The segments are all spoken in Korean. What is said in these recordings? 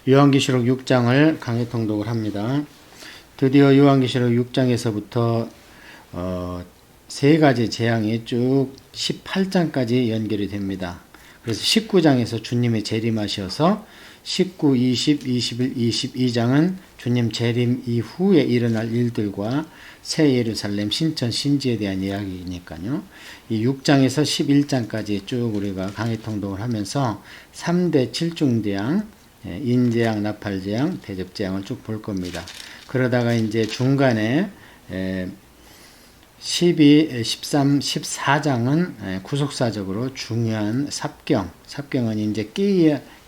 요한계시록 6장을 강해 통독을 합니다. 드디어 요한계시록 6장에서부터 세 가지 재앙이 쭉 18장까지 연결이 됩니다. 그래서 19장에서 주님의 재림하셔서 19, 20, 21, 22장은 주님 재림 이후에 일어날 일들과 새 예루살렘 신천 신지에 대한 이야기니까요. 이 6장에서 11장까지 쭉 우리가 강해 통독을 하면서 3대 7중재앙, 인재앙, 나팔재앙, 대접재앙을 쭉 볼 겁니다. 그러다가 이제 중간에 12, 13, 14장은 구속사적으로 중요한 삽경은 이제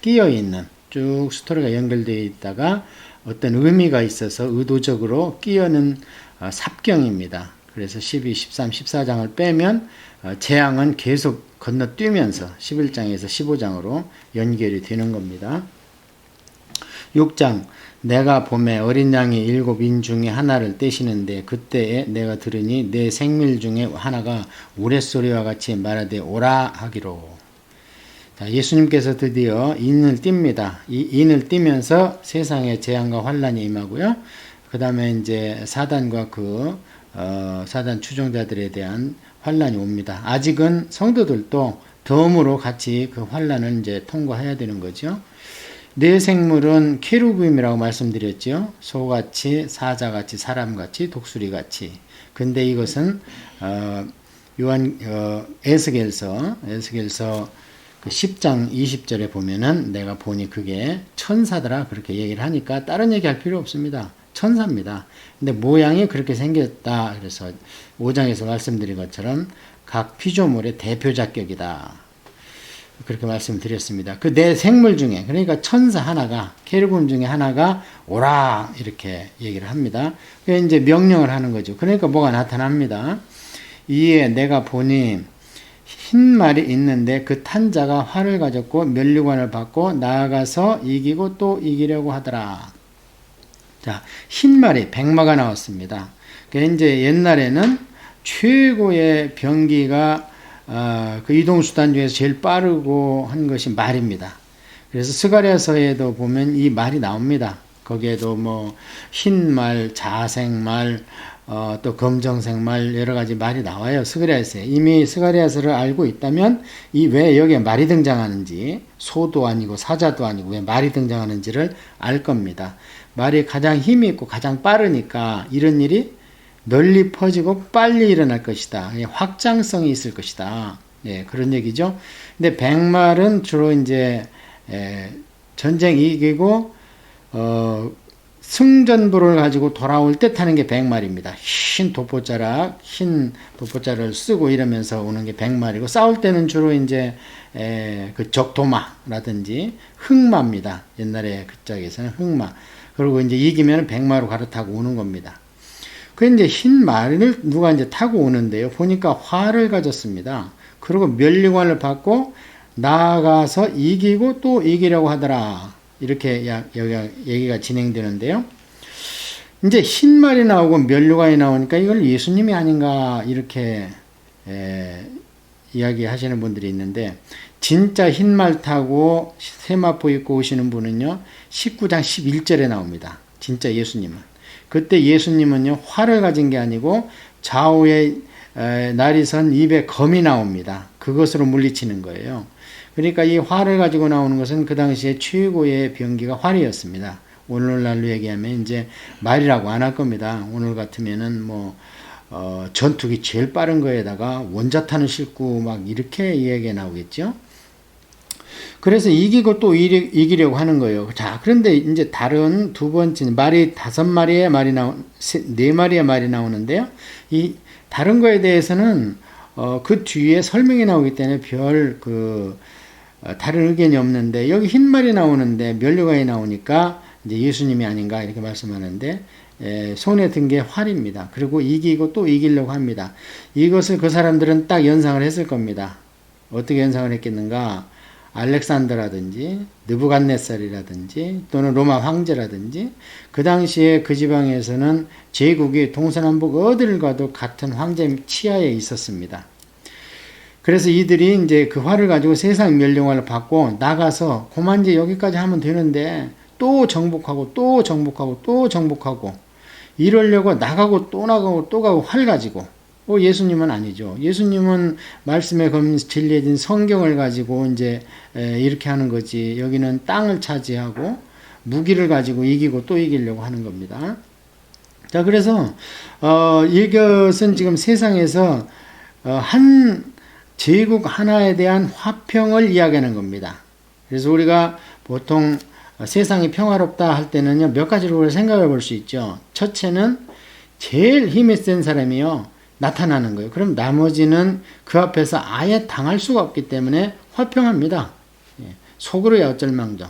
끼어 있는 쭉 스토리가 연결되어 있다가 어떤 의미가 있어서 의도적으로 끼어는 삽경입니다. 그래서 12, 13, 14장을 빼면 재앙은 계속 건너뛰면서 11장에서 15장으로 연결이 되는 겁니다. 6장 내가 봄에 어린 양이 7인 중에 하나를 떼시는데 그때에 내가 들으니 내 생밀 중에 하나가 우레소리와 같이 말하되 오라 하기로. 자, 예수님께서 드디어 인을 띱니다. 이 인을 띄면서 세상에 재앙과 환란이 임하고요. 그 다음에 이제 사단과 사단 추종자들에 대한 환란이 옵니다. 아직은 성도들도 덤으로 같이 그 환란을 이제 통과해야 되는 거죠. 네 생물은 케루빔이라고 말씀드렸죠. 소같이, 사자같이, 사람같이, 독수리같이. 근데 이것은 에스겔서 그 10장 20절에 보면은 내가 보니 그게 천사더라 그렇게 얘기를 하니까 다른 얘기할 필요 없습니다. 천사입니다. 근데 모양이 그렇게 생겼다. 그래서 5장에서 말씀드린 것처럼 각 피조물의 대표자격이다. 그렇게 말씀드렸습니다. 그 네 생물 중에, 그러니까 천사 하나가, 케루빔 중에 하나가 오라, 이렇게 얘기를 합니다. 그게 이제 명령을 하는 거죠. 그러니까 뭐가 나타납니다. 이에 내가 보니 흰 말이 있는데 그 탄 자가 활을 가졌고 면류관을 받고 나아가서 이기고 또 이기려고 하더라. 자, 흰 말이 백마가 나왔습니다. 그러니까 이제 옛날에는 최고의 병기가 그 이동수단 중에서 제일 빠르고 한 것이 말입니다. 그래서 스가랴서에도 보면 이 말이 나옵니다. 거기에도 뭐 흰말, 자색말, 또 검정색말 여러 가지 말이 나와요. 스가랴서에. 이미 스가랴서를 알고 있다면 이 왜 여기에 말이 등장하는지, 소도 아니고 사자도 아니고 왜 말이 등장하는지를 알 겁니다. 말이 가장 힘이 있고 가장 빠르니까 이런 일이 널리 퍼지고 빨리 일어날 것이다. 확장성이 있을 것이다. 예, 그런 얘기죠. 근데 백말은 주로 이제 전쟁 이기고 승전부를 가지고 돌아올 때 타는 게 백말입니다. 흰 도포자를 쓰고 이러면서 오는 게 백말이고 싸울 때는 주로 이제 그 적도마라든지 흑마입니다. 옛날에 그쪽에서는 흑마. 그리고 이제 이기면 백마로 갈아타고 오는 겁니다. 그 이제 흰 말을 누가 이제 타고 오는데요. 보니까 활을 가졌습니다. 그리고 면류관을 받고 나아가서 이기고 또 이기려고 하더라. 이렇게 얘기가 진행되는데요. 이제 흰 말이 나오고 면류관이 나오니까 이걸 예수님이 아닌가 이렇게 이야기하시는 분들이 있는데 진짜 흰 말 타고 세마포 입고 오시는 분은요. 19장 11절에 나옵니다. 진짜 예수님은. 그때 예수님은요, 활을 가진 게 아니고 좌우에 날이 선 입에 검이 나옵니다. 그것으로 물리치는 거예요. 그러니까 이 활을 가지고 나오는 것은 그 당시에 최고의 병기가 활이었습니다. 오늘날로 얘기하면 이제 말이라고 안 할 겁니다. 오늘 같으면은 전투기 제일 빠른 거에다가 원자탄을 싣고 막 이렇게 이야기가 나오겠죠. 그래서 이기고 또 이기려고 하는 거예요. 자, 그런데 이제 다른 두 번째 말이 5마리의 말이 4마리의 말이 나오는데요. 이 다른 거에 대해서는 그 뒤에 설명이 나오기 때문에 다른 의견이 없는데 여기 흰 말이 나오는데 면류관이 나오니까 이제 예수님이 아닌가 이렇게 말씀하는데 손에 든 게 활입니다. 그리고 이기고 또 이기려고 합니다. 이것을 그 사람들은 딱 연상을 했을 겁니다. 어떻게 연상을 했겠는가? 알렉산더라든지 느부갓네살이라든지 또는 로마 황제라든지 그 당시에 그 지방에서는 제국이 동서남북 어디를 가도 같은 황제 치하에 있었습니다. 그래서 이들이 이제 그 활을 가지고 세상 멸령을 받고 나가서 고만 이제 여기까지 하면 되는데 또 정복하고 또 정복하고 또 정복하고 이러려고 나가고 또 나가고 또 가고 활 가지고 예수님은 아니죠. 예수님은 말씀에 진리해진 성경을 가지고 이제 이렇게 하는 거지. 여기는 땅을 차지하고 무기를 가지고 이기고 또 이기려고 하는 겁니다. 자, 그래서 이것은 지금 세상에서 한 제국 하나에 대한 화평을 이야기하는 겁니다. 그래서 우리가 보통 세상이 평화롭다 할 때는요, 몇 가지로 생각해 볼 수 있죠. 첫째는 제일 힘이 센 사람이요, 나타나는 거예요. 그럼 나머지는 그 앞에서 아예 당할 수가 없기 때문에 화평합니다. 속으로야 어쩔 망정.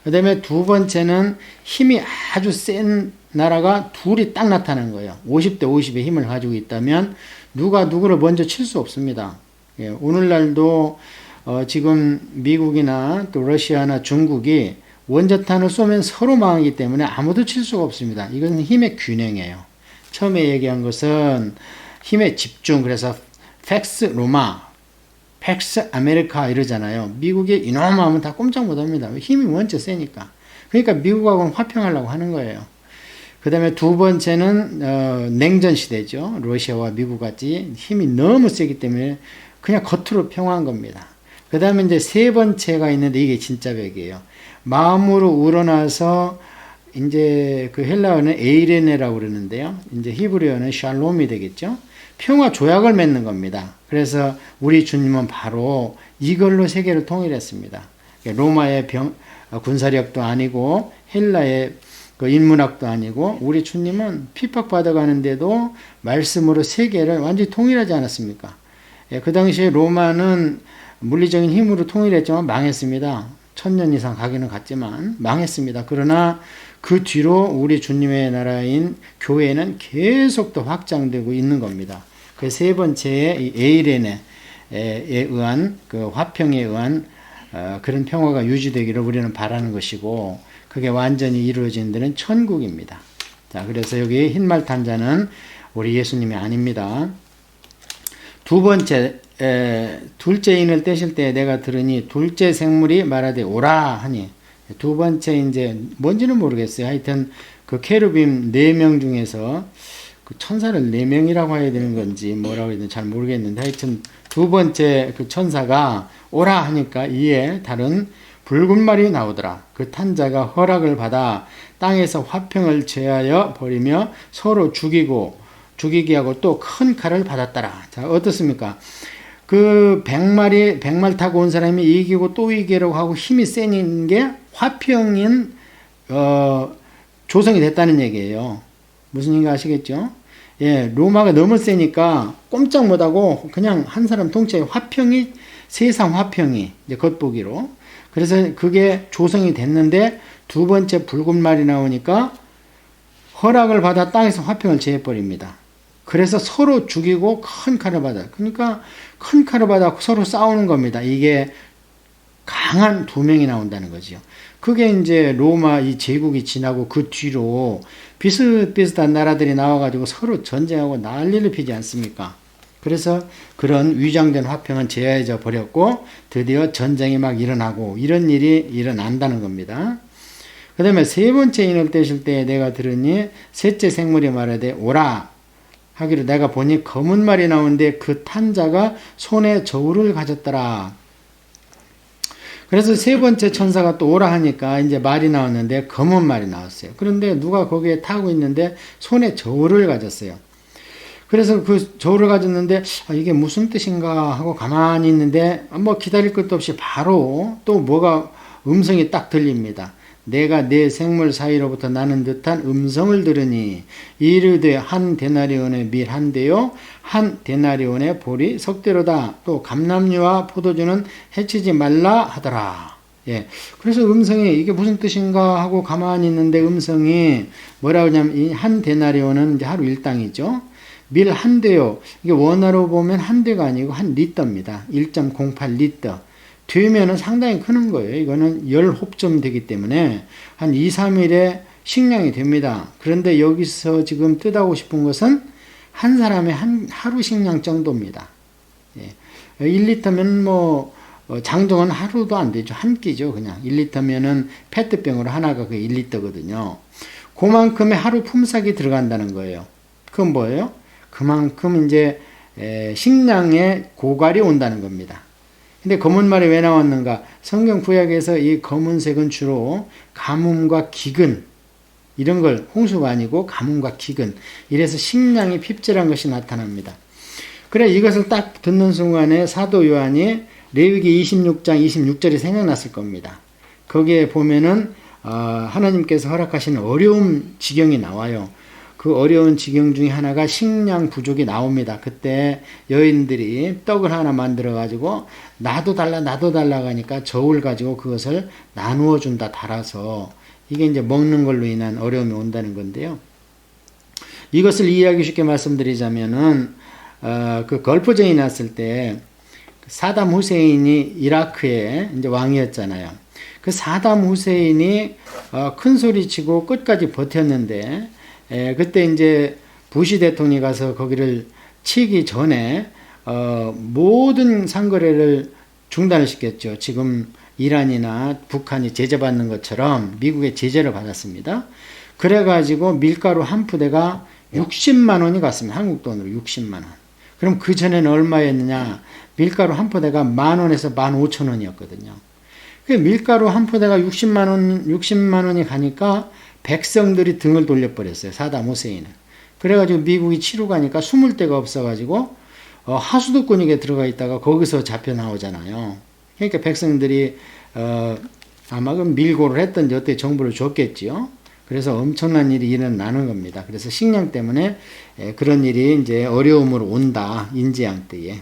그 다음에 두 번째는 힘이 아주 센 나라가 둘이 딱 나타나는 거예요. 50대 50의 힘을 가지고 있다면 누가 누구를 먼저 칠 수 없습니다. 오늘날도 지금 미국이나 또 러시아나 중국이 원자탄을 쏘면 서로 망하기 때문에 아무도 칠 수가 없습니다. 이건 힘의 균형이에요. 처음에 얘기한 것은 힘의 집중, 그래서 팩스 로마, 팩스 아메리카 이러잖아요. 미국이 이놈 하면 다 꼼짝 못합니다. 힘이 먼저 세니까. 그러니까 미국하고는 화평하려고 하는 거예요. 그 다음에 두 번째는 냉전 시대죠. 러시아와 미국 같이 힘이 너무 세기 때문에 그냥 겉으로 평화한 겁니다. 그 다음에 이제 세 번째가 있는데 이게 진짜 백이에요. 마음으로 우러나서 이제 그 헬라어는 에이레네라고 그러는데요. 이제 히브리어는 샬롬이 되겠죠. 평화 조약을 맺는 겁니다. 그래서 우리 주님은 바로 이걸로 세계를 통일했습니다. 로마의 군사력도 아니고 헬라의 그 인문학도 아니고 우리 주님은 핍박받아가는데도 말씀으로 세계를 완전히 통일하지 않았습니까? 그 당시에 로마는 물리적인 힘으로 통일했지만 망했습니다. 1000년 이상 가기는 갔지만 망했습니다. 그러나 그 뒤로 우리 주님의 나라인 교회는 계속 더 확장되고 있는 겁니다. 그 세 번째의 이 에이레네에 의한 그 화평에 의한 그런 평화가 유지되기를 우리는 바라는 것이고, 그게 완전히 이루어진 데는 천국입니다. 자, 그래서 여기 흰말 탄자는 우리 예수님이 아닙니다. 두 번째, 둘째 인을 떼실 때 내가 들으니 둘째 생물이 말하되 오라 하니, 두 번째 이제 뭔지는 모르겠어요. 하여튼 그 케루빔 4명 중에서 그 천사를 4명이라고 해야 되는 건지 뭐라고 해야 되는지 잘 모르겠는데, 하여튼 두 번째 그 천사가 오라 하니까 이에 다른 붉은 말이 나오더라. 그 탄자가 허락을 받아 땅에서 화평을 제하여 버리며 서로 죽이기 하고 또 큰 칼을 받았더라. 자, 어떻습니까? 그 100말 타고 온 사람이 이기고 또 이기려고 하고 힘이 센 게 화평인 조성이 됐다는 얘기예요. 무슨 얘기인가 아시겠죠? 로마가 너무 세니까 꼼짝 못하고 그냥 한 사람 통째의 화평이, 세상 화평이 이제 겉보기로, 그래서 그게 조성이 됐는데 두 번째 붉은 말이 나오니까 허락을 받아 땅에서 화평을 제해버립니다. 그래서 서로 죽이고 큰 칼을 받아. 그러니까 큰 칼을 받아 서로 싸우는 겁니다. 이게 강한 두 명이 나온다는 거죠. 그게 이제 로마 이 제국이 지나고 그 뒤로 비슷비슷한 나라들이 나와가지고 서로 전쟁하고 난리를 피지 않습니까? 그래서 그런 위장된 화평은 제해져 버렸고 드디어 전쟁이 막 일어나고 이런 일이 일어난다는 겁니다. 그 다음에 세 번째 인을 떼실 때 내가 들으니 셋째 생물이 말하되 오라 하기로 내가 보니 검은 말이 나오는데 그 탄자가 손에 저울을 가졌더라. 그래서 세 번째 천사가 또 오라 하니까 이제 말이 나왔는데 검은 말이 나왔어요. 그런데 누가 거기에 타고 있는데 손에 저울을 가졌어요. 그래서 그 저울을 가졌는데 이게 무슨 뜻인가 하고 가만히 있는데 뭐 기다릴 것도 없이 바로 또 뭐가 음성이 딱 들립니다. 내가 내 생물 사이로부터 나는 듯한 음성을 들으니 이르되 한 데나리온의 밀 한 대요 한 데나리온의 보리 석대로다. 또 감람류와 포도주는 해치지 말라 하더라. 그래서 음성이 이게 무슨 뜻인가 하고 가만히 있는데 음성이 뭐라고 하냐면 이 한 데나리온은 이제 하루 일당이죠. 밀 한 대요. 이게 원어로 보면 한 대가 아니고 한 리터입니다. 1.08 리터. 되면은 상당히 크는 거예요. 이거는 10홉점 되기 때문에 한 2, 3일에 식량이 됩니다. 그런데 여기서 지금 뜻하고 싶은 것은 한 사람의 하루 식량 정도입니다. 1리터면 뭐 장동은 하루도 안 되죠. 한 끼죠. 그냥 1리터면은 페트병으로 하나가 그 1리터거든요. 그만큼의 하루 품삯이 들어간다는 거예요. 그건 뭐예요? 그만큼 이제 식량의 고갈이 온다는 겁니다. 근데 검은 말이 왜 나왔는가? 성경 구약에서 이 검은색은 주로 가뭄과 기근, 이런 걸, 홍수가 아니고 가뭄과 기근, 이래서 식량이 핍절한 것이 나타납니다. 그래, 이것을 딱 듣는 순간에 사도 요한이 레위기 26장 26절이 생각났을 겁니다. 거기에 보면은 하나님께서 허락하신 어려운 지경이 나와요. 그 어려운 지경 중에 하나가 식량 부족이 나옵니다. 그때 여인들이 떡을 하나 만들어 가지고 나도 달라 하니까 저울 가지고 그것을 나누어 준다, 달아서. 이게 이제 먹는 걸로 인한 어려움이 온다는 건데요. 이것을 이해하기 쉽게 말씀드리자면은 그 걸프전이 났을 때 사담 후세인이 이라크의 이제 왕이었잖아요. 그 사담 후세인이 큰 소리 치고 끝까지 버텼는데, 그때 이제 부시 대통령이 가서 거기를 치기 전에 모든 상거래를 중단을 시켰죠. 지금 이란이나 북한이 제재받는 것처럼 미국의 제재를 받았습니다. 그래가지고 밀가루 한 푸대가 60만 원이 갔습니다. 한국 돈으로 60만 원. 그럼 그 전에는 얼마였느냐? 밀가루 한 푸대가 10,000원에서 15,000원이었거든요. 그 밀가루 한 푸대가 60만 원이 가니까 백성들이 등을 돌려버렸어요. 사담 후세인은. 그래가지고 미국이 치러 가니까 숨을 데가 없어가지고 하수도권에 들어가 있다가 거기서 잡혀 나오잖아요. 그러니까 백성들이 아마 그 밀고를 했던지 어떻게 정보를 줬겠지요. 그래서 엄청난 일이 일어나는 겁니다. 그래서 식량 때문에 그런 일이 이제 어려움으로 온다. 인재양 때에.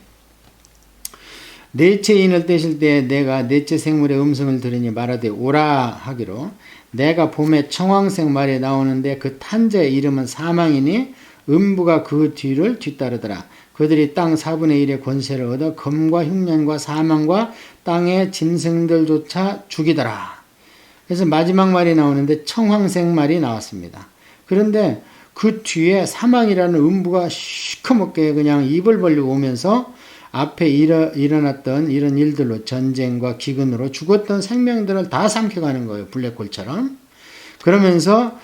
넷째 인을 떼실 때 내가 넷째 생물의 음성을 들으니 말하되 오라 하기로, 내가 봄에 청황색 말에 나오는데 그 탄자의 이름은 사망이니 음부가 그 뒤를 뒤따르더라. 그들이 땅 4분의 1의 권세를 얻어 검과 흉년과 사망과 땅의 짐승들조차 죽이더라. 그래서 마지막 말이 나오는데 청황색 말이 나왔습니다. 그런데 그 뒤에 사망이라는 음부가 시커멓게 그냥 입을 벌리고 오면서 앞에 일어났던 이런 일들로 전쟁과 기근으로 죽었던 생명들을 다 삼켜가는 거예요. 블랙홀처럼. 그러면서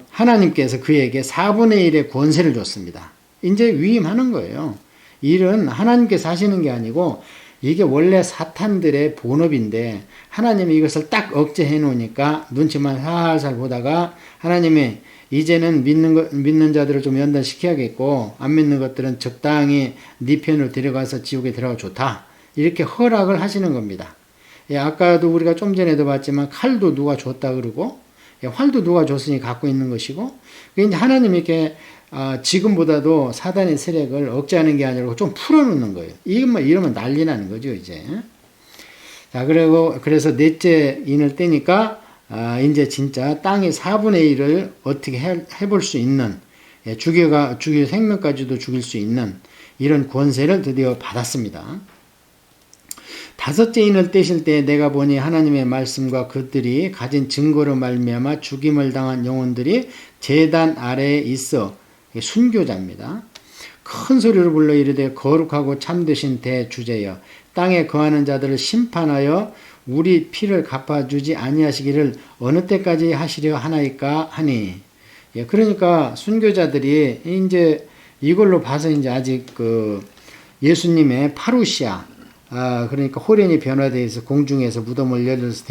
하나님께서 그에게 4분의 1의 권세를 줬습니다. 이제 위임하는 거예요. 일은 하나님께서 하시는 게 아니고 이게 원래 사탄들의 본업인데 하나님이 이것을 딱 억제해 놓으니까 눈치만 살살 보다가 하나님이 이제는 믿는 자들을 좀 연단시켜야겠고 안 믿는 것들은 적당히 네 편으로 데려가서 지옥에 들어가 좋다. 이렇게 허락을 하시는 겁니다. 아까도 우리가 좀 전에도 봤지만 칼도 누가 줬다 그러고 활도 누가 줬으니 갖고 있는 것이고, 이제 하나님이 이렇게 지금보다도 사단의 세력을 억제하는 게 아니라 좀 풀어놓는 거예요. 이러면 난리 나는 거죠, 이제. 자, 그래서 넷째 인을 떼니까 이제 진짜 땅의 4분의 1을 어떻게 해볼 수 있는, 죽여 생명까지도 죽일 수 있는 이런 권세를 드디어 받았습니다. 다섯째 인을 떼실 때 내가 보니 하나님의 말씀과 그들이 가진 증거로 말미암아 죽임을 당한 영혼들이 제단 아래에 있어, 순교자입니다. 큰 소리로 불러 이르되 거룩하고 참되신 대주제여, 땅에 거하는 자들을 심판하여 우리 피를 갚아주지 아니하시기를 어느 때까지 하시려 하나이까 하니. 그러니까 순교자들이 이제 이걸로 봐서 이제 아직 그 예수님의 파루시아, 그러니까 호련이 변화되어 있어 공중에서 무덤을 열어서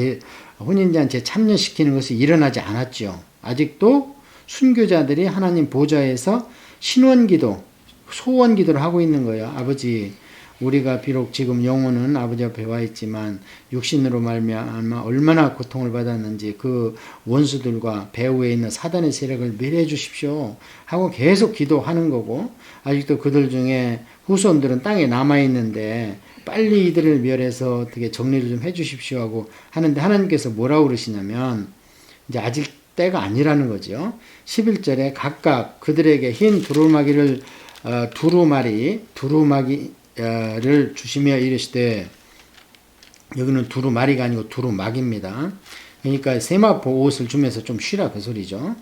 혼인잔치에 참여시키는 것이 일어나지 않았죠. 아직도 순교자들이 하나님 보좌에서 신원기도, 소원기도를 하고 있는 거예요. 아버지, 우리가 비록 지금 영혼은 아버지 앞에 와 있지만 육신으로 말미암아 얼마나 고통을 받았는지 그 원수들과 배후에 있는 사단의 세력을 멸해 주십시오 하고 계속 기도하는 거고, 아직도 그들 중에 후손들은 땅에 남아 있는데 빨리 이들을 멸해서 어떻게 정리를 좀 해 주십시오 하고 하는데, 하나님께서 뭐라고 그러시냐면 이제 아직 때가 아니라는 거죠. 11절에 각각 그들에게 흰 두루마기를 주시며 이르시되, 여기는 두루마리가 아니고 두루마기입니다. 그러니까 세마포 옷을 주면서 좀 쉬라 그 소리죠.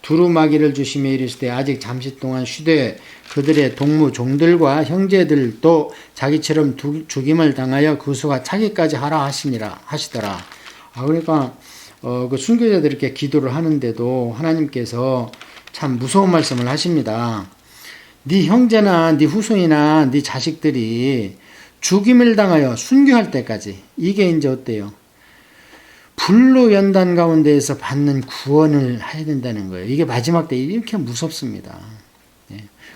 두루마기를 주시며 이르시되 아직 잠시 동안 쉬되 그들의 동무 종들과 형제들도 자기처럼 죽임을 당하여 그 수가 차기까지 하라 하시더라. 그러니까 그 순교자들이 이렇게 기도를 하는데도 하나님께서 참 무서운 말씀을 하십니다. 네 형제나 네 후손이나 네 자식들이 죽임을 당하여 순교할 때까지, 이게 이제 어때요? 불로 연단 가운데에서 받는 구원을 해야 된다는 거예요. 이게 마지막 때 이렇게 무섭습니다.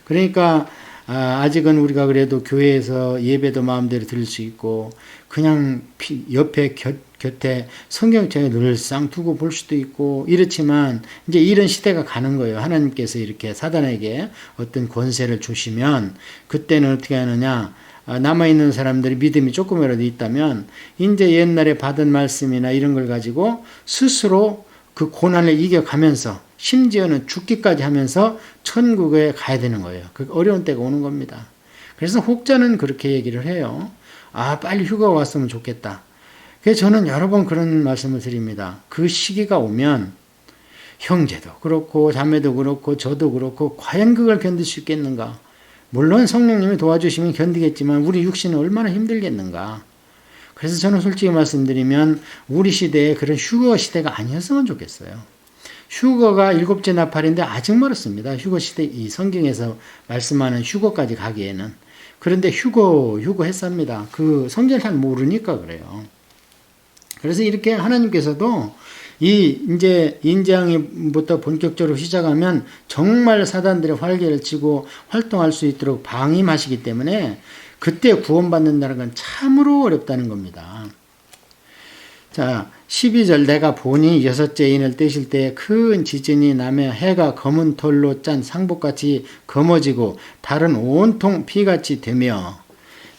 그러니까 아직은 우리가 그래도 교회에서 예배도 마음대로 들을 수 있고 그냥 옆에 곁에 성경책에 늘상 두고 볼 수도 있고 이렇지만 이제 이런 시대가 가는 거예요. 하나님께서 이렇게 사단에게 어떤 권세를 주시면 그때는 어떻게 하느냐, 남아있는 사람들이 믿음이 조금이라도 있다면 이제 옛날에 받은 말씀이나 이런 걸 가지고 스스로 그 고난을 이겨가면서 심지어는 죽기까지 하면서 천국에 가야 되는 거예요. 그 어려운 때가 오는 겁니다. 그래서 혹자는 그렇게 얘기를 해요. 빨리 휴가 왔으면 좋겠다. 그래서 저는 여러 번 그런 말씀을 드립니다. 그 시기가 오면 형제도 그렇고 자매도 그렇고 저도 그렇고 과연 그걸 견딜 수 있겠는가? 물론 성령님이 도와주시면 견디겠지만 우리 육신은 얼마나 힘들겠는가? 그래서 저는 솔직히 말씀드리면 우리 시대에 그런 휴거 시대가 아니었으면 좋겠어요. 휴거가 7째 나팔인데 아직 멀었습니다. 휴거 시대, 이 성경에서 말씀하는 휴거까지 가기에는. 그런데 휴거 했습니다. 그 성경을 잘 모르니까 그래요. 그래서 이렇게 하나님께서도 이제 인재앙이부터 본격적으로 시작하면 정말 사단들의 활개를 치고 활동할 수 있도록 방임하시기 때문에 그때 구원받는다는 건 참으로 어렵다는 겁니다. 자, 12절 내가 보니 6째 인을 떼실 때 큰 지진이 나며 해가 검은 털로 짠 상복같이 검어지고 달은 온통 피같이 되며,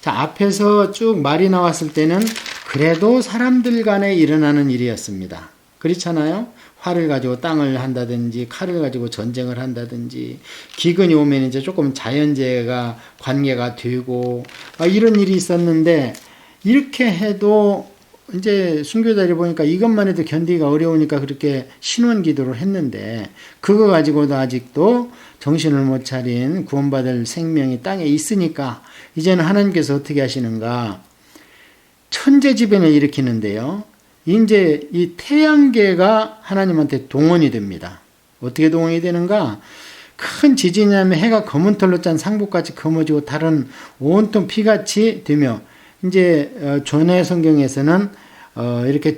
자, 앞에서 쭉 말이 나왔을 때는 그래도 사람들 간에 일어나는 일이었습니다. 그렇잖아요? 활을 가지고 땅을 한다든지 칼을 가지고 전쟁을 한다든지 기근이 오면 이제 조금 자연재해가 관계가 되고 이런 일이 있었는데, 이렇게 해도 이제 순교자들이 보니까 이것만 해도 견디기가 어려우니까 그렇게 신원 기도를 했는데 그거 가지고도 아직도 정신을 못 차린 구원받을 생명이 땅에 있으니까 이제는 하나님께서 어떻게 하시는가? 천재지변을 일으키는데요. 이제 이 태양계가 하나님한테 동원이 됩니다. 어떻게 동원이 되는가? 큰 지진이 나면 해가 검은 털로 짠 상복같이 검어지고 달은 온통 피같이 되며, 이제 전에 성경에서는 이렇게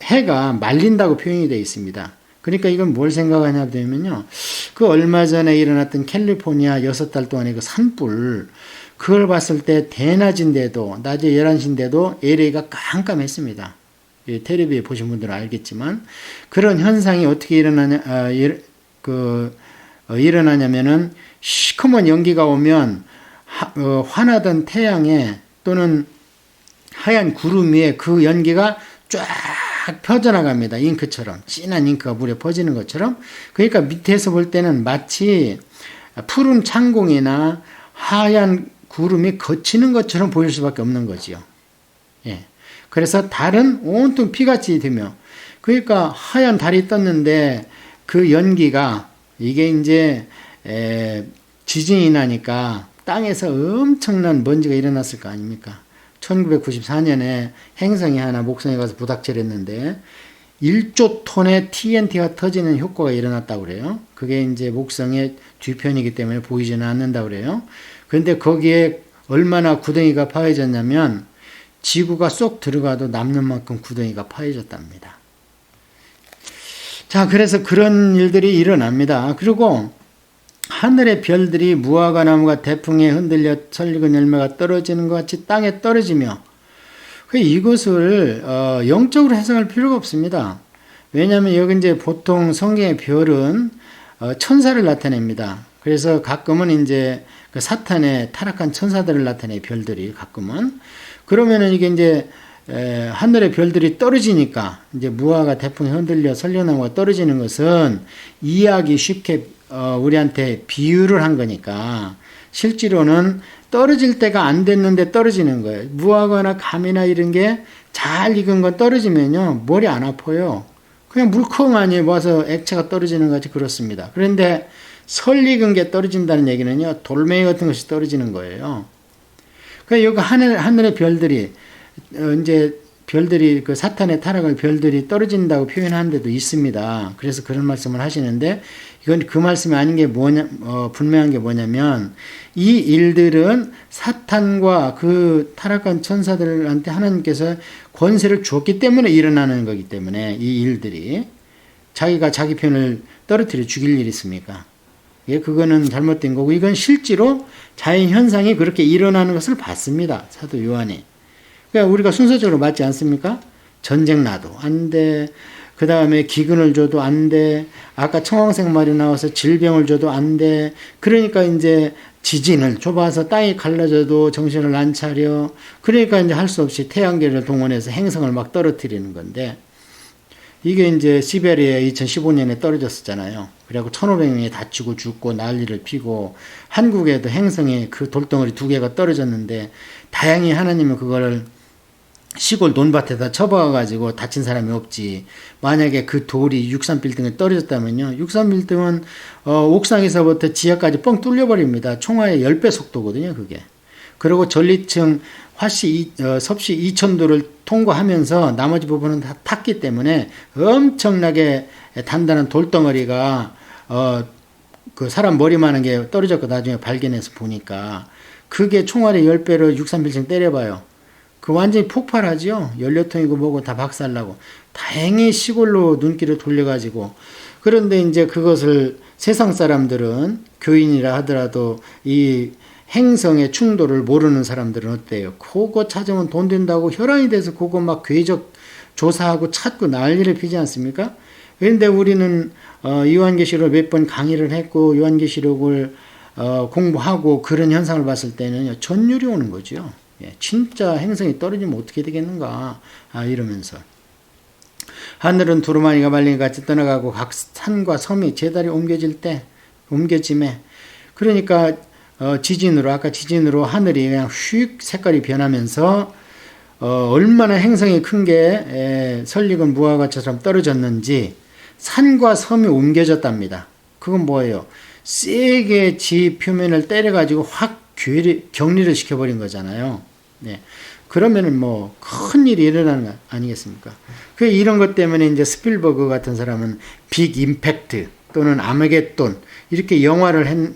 해가 말린다고 표현이 되어 있습니다. 그러니까 이건 뭘 생각하냐면요, 그 얼마 전에 일어났던 캘리포니아 6달 동안의 그 산불, 그걸 봤을 때 대낮인데도, 낮에 11시인데도 LA가 깜깜했습니다. 텔레비에 보신 분들은 알겠지만, 그런 현상이 어떻게 일어나냐면은 시커먼 연기가 오면 환하던 태양에 또는 하얀 구름 위에 그 연기가 쫙 퍼져나갑니다. 잉크처럼, 진한 잉크가 물에 퍼지는 것처럼. 그러니까 밑에서 볼 때는 마치 푸른 창공이나 하얀 구름이 거치는 것처럼 보일 수밖에 없는 거지요. 예. 그래서 달은 온통 피같이 되며, 그러니까 하얀 달이 떴는데 그 연기가, 이게 이제 지진이 나니까 땅에서 엄청난 먼지가 일어났을 거 아닙니까? 1994년에 행성이 하나 목성에 가서 부닥칠 했는데 1조 톤의 TNT가 터지는 효과가 일어났다고 그래요. 그게 이제 목성의 뒤편이기 때문에 보이지는 않는다고 그래요. 그런데 거기에 얼마나 구덩이가 파여졌냐면 지구가 쏙 들어가도 남는 만큼 구덩이가 파여졌답니다. 자, 그래서 그런 일들이 일어납니다. 그리고 하늘의 별들이 무화과 나무가 대풍에 흔들려 설익은 열매가 떨어지는 것 같이 땅에 떨어지며, 이것을 영적으로 해석할 필요가 없습니다. 왜냐하면 여기 이제 보통 성경의 별은 천사를 나타냅니다. 그래서 가끔은 이제 그 사탄의 타락한 천사들을 나타내, 별들이 가끔은. 그러면은 이게 이제 하늘의 별들이 떨어지니까, 이제 무화과 대풍에 흔들려 설려나무가 떨어지는 것은 이해하기 쉽게 우리한테 비유를 한 거니까, 실제로는 떨어질 때가 안 됐는데 떨어지는 거예요. 무화과나 감이나 이런 게 잘 익은 건 떨어지면요, 머리 안 아파요. 그냥 물컹하니 와서 액체가 떨어지는 것이 그렇습니다. 그런데 설 익은 게 떨어진다는 얘기는요, 돌멩이 같은 것이 떨어지는 거예요. 그러니까 여기 하늘의 별들이, 이제 별들이, 그 사탄의 타락을 별들이 떨어진다고 표현하는 데도 있습니다. 그래서 그런 말씀을 하시는데, 이건 그 말씀이 아닌 게 분명한 게 뭐냐면, 이 일들은 사탄과 그 타락한 천사들한테 하나님께서 권세를 주었기 때문에 일어나는 거기 때문에, 이 일들이 자기가 자기 편을 떨어뜨려 죽일 일이 있습니까? 예, 그거는 잘못된 거고, 이건 실제로 자연 현상이 그렇게 일어나는 것을 봤습니다. 사도 요한이. 그러니까 우리가 순서적으로 맞지 않습니까? 전쟁 나도 안 돼. 그 다음에 기근을 줘도 안 돼. 아까 청황색 말이 나와서 질병을 줘도 안 돼. 그러니까 이제 지진을 좁아서 땅이 갈라져도 정신을 안 차려. 그러니까 이제 할 수 없이 태양계를 동원해서 행성을 막 떨어뜨리는 건데, 이게 이제 시베리아에 2015년에 떨어졌었잖아요. 그래갖고 1,500명이 다치고 죽고 난리를 피고, 한국에도 행성에 그 돌덩어리 2개가 떨어졌는데, 다행히 하나님은 그거를 시골 논밭에다 쳐박아가지고 다친 사람이 없지. 만약에 그 돌이 63빌딩에 떨어졌다면요, 63빌딩은 옥상에서부터 지하까지 뻥 뚫려버립니다. 총알의 10배 속도거든요, 그게. 그리고 전리층 섭씨 2,000도를 통과하면서 나머지 부분은 다 탔기 때문에 엄청나게 단단한 돌덩어리가 그 사람 머리만한 게 떨어졌고, 나중에 발견해서 보니까 그게 총알의 10배로 63빌딩 때려봐요. 그 완전히 폭발하지요. 연료통이고 뭐고 다 박살나고. 다행히 시골로 눈길을 돌려가지고. 그런데 이제 그것을 세상 사람들은, 교인이라 하더라도 이 행성의 충돌을 모르는 사람들은 어때요? 그거 찾으면 돈 된다고 혈안이 돼서 그거 막 궤적 조사하고 찾고 난리를 피지 않습니까? 그런데 우리는 요한계시록 몇 번 강의를 했고, 요한계시록을 공부하고 그런 현상을 봤을 때는 전율이 오는 거죠. 예, 진짜 행성이 떨어지면 어떻게 되겠는가, 이러면서. 하늘은 두루마리가 말린 것 같이 떠나가고 각 산과 섬이 제자리 옮겨짐에, 그러니까 아까 지진으로 하늘이 그냥 휙 색깔이 변하면서 얼마나 행성이 큰 게 설익은 무화과처럼 떨어졌는지 산과 섬이 옮겨졌답니다. 그건 뭐예요? 세게 지 표면을 때려가지고 확 격리를 시켜버린 거잖아요. 네. 그러면은 뭐 큰 일이 일어나는 거 아니겠습니까? 그 이런 것 때문에 이제 스필버그 같은 사람은 빅 임팩트 또는 아메게돈 이렇게 영화를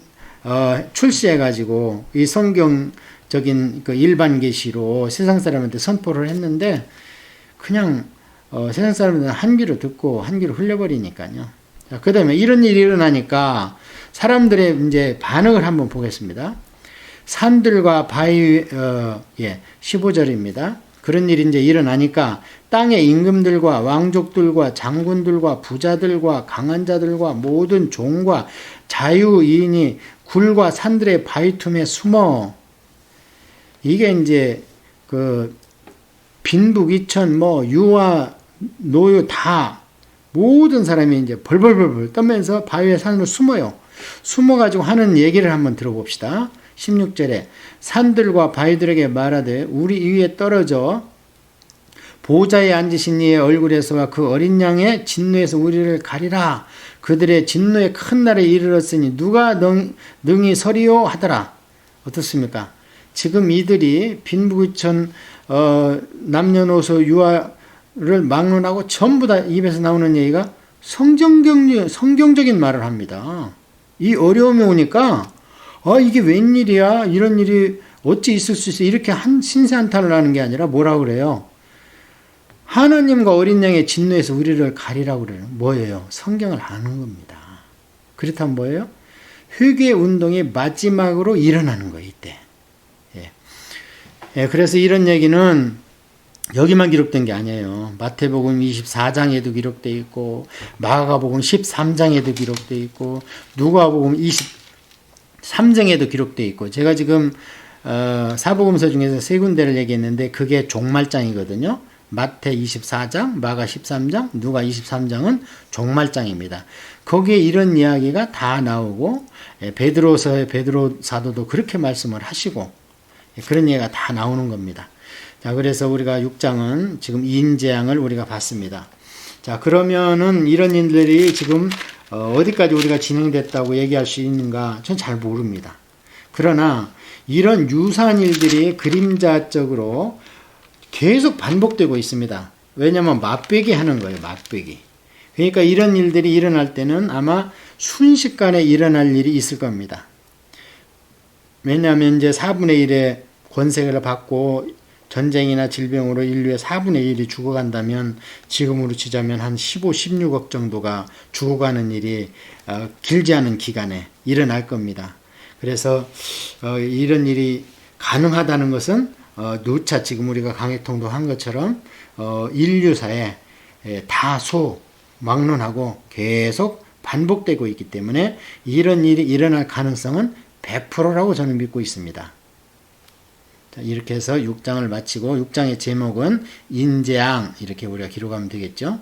출시해가지고 이 성경적인 그 일반 계시로 세상 사람한테 선포를 했는데, 그냥 세상 사람들은 한 귀로 듣고 한 귀로 흘려버리니까요. 그 다음에 이런 일이 일어나니까 사람들의 이제 반응을 한번 보겠습니다. 산들과 바위, 15절입니다. 그런 일이 이제 일어나니까 땅의 임금들과 왕족들과 장군들과 부자들과 강한 자들과 모든 종과 자유인이 굴과 산들의 바위 틈에 숨어, 이게 이제 그 빈부귀천 유아 노유 다 모든 사람이 이제 벌벌벌 떨면서 바위에 산으로 숨어요. 숨어가지고 하는 얘기를 한번 들어봅시다. 16절에 산들과 바위들에게 말하되 우리 위에 떨어져 보좌에 앉으신 이의 얼굴에서와 그 어린 양의 진노에서 우리를 가리라. 그들의 진노의 큰 날에 이르렀으니 누가 능히 서리요 하더라. 어떻습니까? 지금 이들이 빈부귀천 남녀노소 유아를 막론하고 전부 다 입에서 나오는 얘기가 성경적인 말을 합니다. 이 어려움이 오니까 이게 웬일이야? 이런 일이 어찌 있을 수 있어? 이렇게 신세한탄을 하는 게 아니라 뭐라고 그래요? 하나님과 어린 양의 진노에서 우리를 가리라고 그래요. 뭐예요? 성경을 아는 겁니다. 그렇다면 뭐예요? 회개 운동이 마지막으로 일어나는 거예요, 이때. 그래서 이런 얘기는 여기만 기록된 게 아니에요. 마태복음 24장에도 기록되어 있고, 마가복음 13장에도 기록되어 있고, 누가복음 23장에도 기록되어 있고, 제가 지금 사복음서 중에서 세 군데를 얘기했는데 그게 종말장이거든요. 마태 24장, 마가 13장, 누가 23장은 종말장입니다. 거기에 이런 이야기가 다 나오고, 베드로서의 베드로 사도도 그렇게 말씀을 하시고, 그런 얘기가 다 나오는 겁니다. 자, 그래서 우리가 6장은 지금 인재앙을 우리가 봤습니다. 자, 그러면은 이런 일들이 지금 어디까지 우리가 진행됐다고 얘기할 수 있는가? 전 잘 모릅니다. 그러나 이런 유사한 일들이 그림자적으로 계속 반복되고 있습니다. 왜냐하면 맛배기 하는 거예요. 맛배기. 그러니까 이런 일들이 일어날 때는 아마 순식간에 일어날 일이 있을 겁니다. 왜냐하면 이제 4분의 1의 권세를 받고 전쟁이나 질병으로 인류의 4분의 1이 죽어간다면 지금으로 치자면 한 15, 16억 정도가 죽어가는 일이 길지 않은 기간에 일어날 겁니다. 그래서 이런 일이 가능하다는 것은 누차 지금 우리가 강해통도 한 것처럼 인류사에 다소 막론하고 계속 반복되고 있기 때문에 이런 일이 일어날 가능성은 100%라고 저는 믿고 있습니다. 자, 이렇게 해서 6장을 마치고 6장의 제목은 인재앙 이렇게 우리가 기록하면 되겠죠.